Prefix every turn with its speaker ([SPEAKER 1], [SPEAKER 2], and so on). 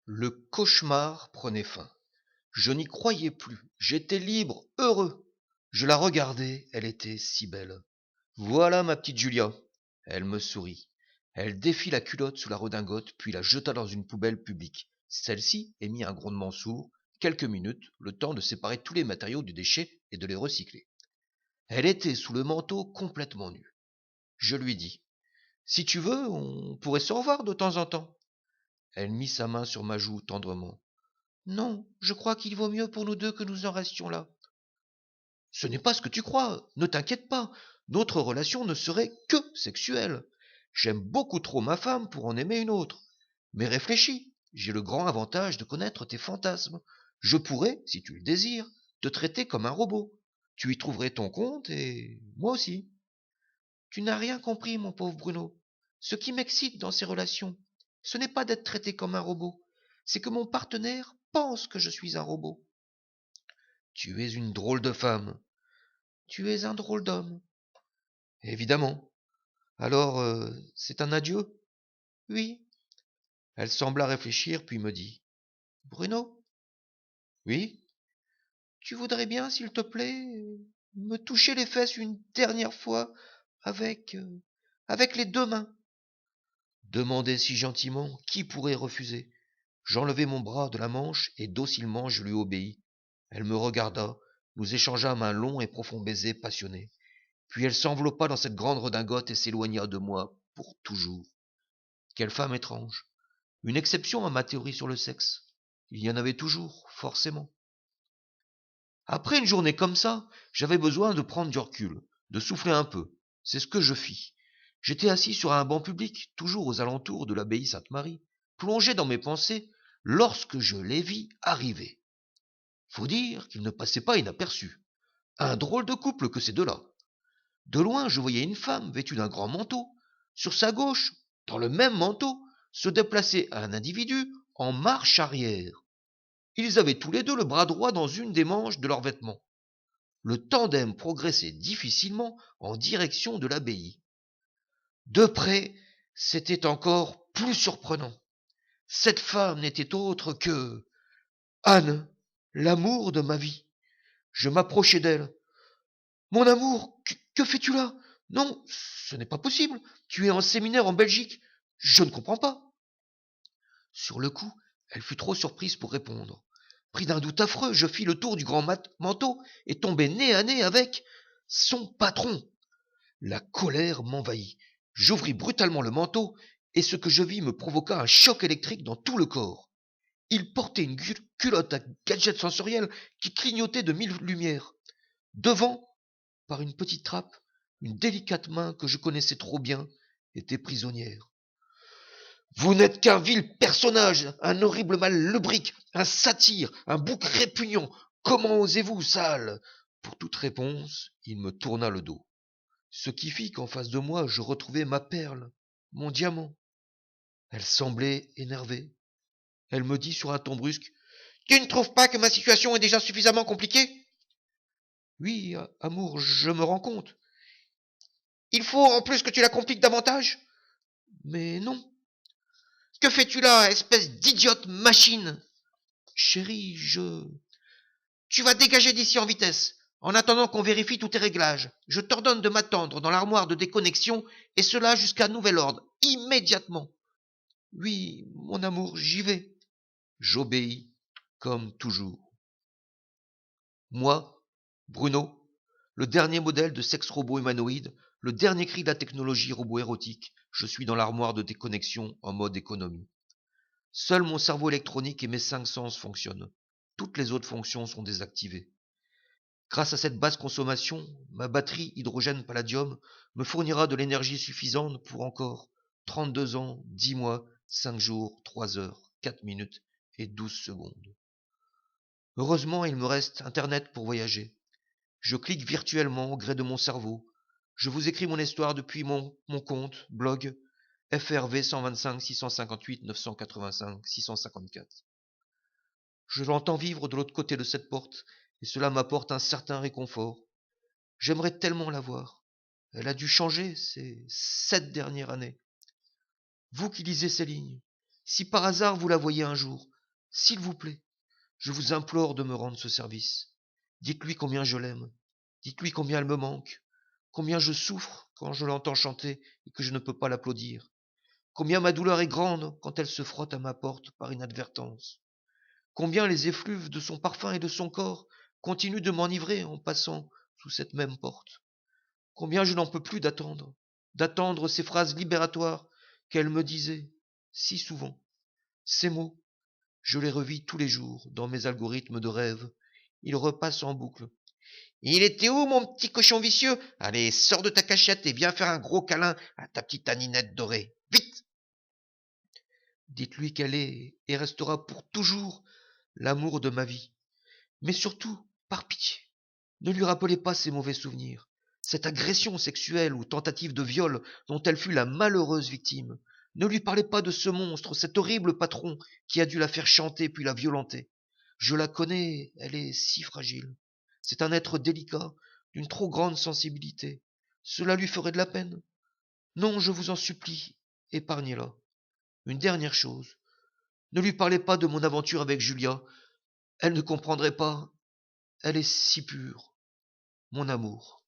[SPEAKER 1] Le cauchemar prenait fin. Je n'y croyais plus. J'étais libre, heureux. Je la regardais, elle était si belle. Voilà ma petite Julia. Elle me sourit. Elle défit la culotte sous la redingote, puis la jeta dans une poubelle publique. Celle-ci émit un grondement sourd, quelques minutes, le temps de séparer tous les matériaux du déchet et de les recycler. Elle était sous le manteau complètement nue. Je lui dis: si tu veux, on pourrait se revoir de temps en temps. Elle mit sa main sur ma joue tendrement. Non, je crois qu'il vaut mieux pour nous deux que nous en restions là. Ce n'est pas ce que tu crois, ne t'inquiète pas, notre relation ne serait que sexuelle. J'aime beaucoup trop ma femme pour en aimer une autre. Mais réfléchis, j'ai le grand avantage de connaître tes fantasmes. Je pourrais, si tu le désires, te traiter comme un robot. Tu y trouverais ton compte et moi aussi. Tu n'as rien compris, mon pauvre Bruno. Ce qui m'excite dans ces relations, ce n'est pas d'être traité comme un robot, c'est que mon partenaire pense que je suis un robot. Tu es une drôle de femme. Tu es un drôle d'homme. Évidemment. Alors, c'est un adieu? Oui. Elle sembla réfléchir, puis me dit: Bruno, oui, tu voudrais bien, s'il te plaît, me toucher les fesses une dernière fois avec, avec les deux mains. Demandé si gentiment, qui pourrait refuser? J'enlevai mon bras de la manche et docilement je lui obéis. Elle me regarda, nous échangeâmes un long et profond baiser passionné. Puis elle s'enveloppa dans cette grande redingote et s'éloigna de moi pour toujours. Quelle femme étrange. Une exception à ma théorie sur le sexe. Il y en avait toujours, forcément. Après une journée comme ça, j'avais besoin de prendre du recul, de souffler un peu. C'est ce que je fis. J'étais assis sur un banc public, toujours aux alentours de l'abbaye Sainte-Marie, plongé dans mes pensées, lorsque je les vis arriver. Faut dire qu'ils ne passaient pas inaperçus. Un drôle de couple que ces deux-là. De loin, je voyais une femme vêtue d'un grand manteau. Sur sa gauche, dans le même manteau, se déplaçait un individu en marche arrière. Ils avaient tous les deux le bras droit dans une des manches de leurs vêtements. Le tandem progressait difficilement en direction de l'abbaye. De près, c'était encore plus surprenant. Cette femme n'était autre que Anne, l'amour de ma vie. Je m'approchai d'elle. Mon amour, que fais-tu là? Non, ce n'est pas possible. Tu es en séminaire en Belgique. Je ne comprends pas. Sur le coup, elle fut trop surprise pour répondre. Pris d'un doute affreux, je fis le tour du grand manteau et tombai nez à nez avec son patron. La colère m'envahit. J'ouvris brutalement le manteau et ce que je vis me provoqua un choc électrique dans tout le corps. Il portait une culotte à gadget sensoriel qui clignotait de mille lumières. Devant, par une petite trappe, une délicate main que je connaissais trop bien était prisonnière. Vous n'êtes qu'un vil personnage, un horrible mal lubrique, un satyre, un bouc répugnant. Comment osez-vous, sale? Pour toute réponse, il me tourna le dos. Ce qui fit qu'en face de moi, je retrouvai ma perle, mon diamant. Elle semblait énervée. Elle me dit sur un ton brusque: Tu ne trouves pas que ma situation est déjà suffisamment compliquée? Oui, amour, je me rends compte. Il faut en plus que tu la compliques davantage? Mais non. Que fais-tu là, espèce d'idiote machine? Chérie, Tu vas dégager d'ici en vitesse. En attendant qu'on vérifie tous tes réglages, je t'ordonne de m'attendre dans l'armoire de déconnexion, et cela jusqu'à nouvel ordre, immédiatement. Oui, mon amour, j'y vais. J'obéis, comme toujours. Moi, Bruno, le dernier modèle de sexe-robot humanoïde, le dernier cri de la technologie robot-érotique, je suis dans l'armoire de déconnexion en mode économie. Seul mon cerveau électronique et mes 5 sens fonctionnent. Toutes les autres fonctions sont désactivées. Grâce à cette basse consommation, ma batterie hydrogène-palladium me fournira de l'énergie suffisante pour encore 32 ans, 10 mois, 5 jours, 3 heures, 4 minutes et 12 secondes. Heureusement, il me reste Internet pour voyager. Je clique virtuellement au gré de mon cerveau. Je vous écris mon histoire depuis mon compte, blog, FRV 125 658 985 654. Je l'entends vivre de l'autre côté de cette porte, et cela m'apporte un certain réconfort. J'aimerais tellement la voir. Elle a dû changer ces 7 dernières années. Vous qui lisez ces lignes, si par hasard vous la voyez un jour, S'il vous plaît, je vous implore de me rendre ce service. Dites-lui combien je l'aime. Dites-lui combien elle me manque. Combien je souffre quand je l'entends chanter et que je ne peux pas l'applaudir. Combien ma douleur est grande quand elle se frotte à ma porte par inadvertance. Combien les effluves de son parfum et de son corps continuent de m'enivrer en passant sous cette même porte. Combien je n'en peux plus d'attendre ces phrases libératoires qu'elle me disait si souvent. Ces mots, je les revis tous les jours dans mes algorithmes de rêve. Ils repassent en boucle. Il était où, mon petit cochon vicieux? Allez, sors de ta cachette et viens faire un gros câlin à ta petite Aninette dorée. Vite! Dites-lui qu'elle est et restera pour toujours l'amour de ma vie. Mais surtout, par pitié, ne lui rappelez pas ces mauvais souvenirs, cette agression sexuelle ou tentative de viol dont elle fut la malheureuse victime. Ne lui parlez pas de ce monstre, cet horrible patron qui a dû la faire chanter puis la violenter. Je la connais, elle est si fragile. C'est un être délicat, d'une trop grande sensibilité. Cela lui ferait de la peine. Non, je vous en supplie, épargnez-la. Une dernière chose, ne lui parlez pas de mon aventure avec Julia. Elle ne comprendrait pas. Elle est si pure, mon amour.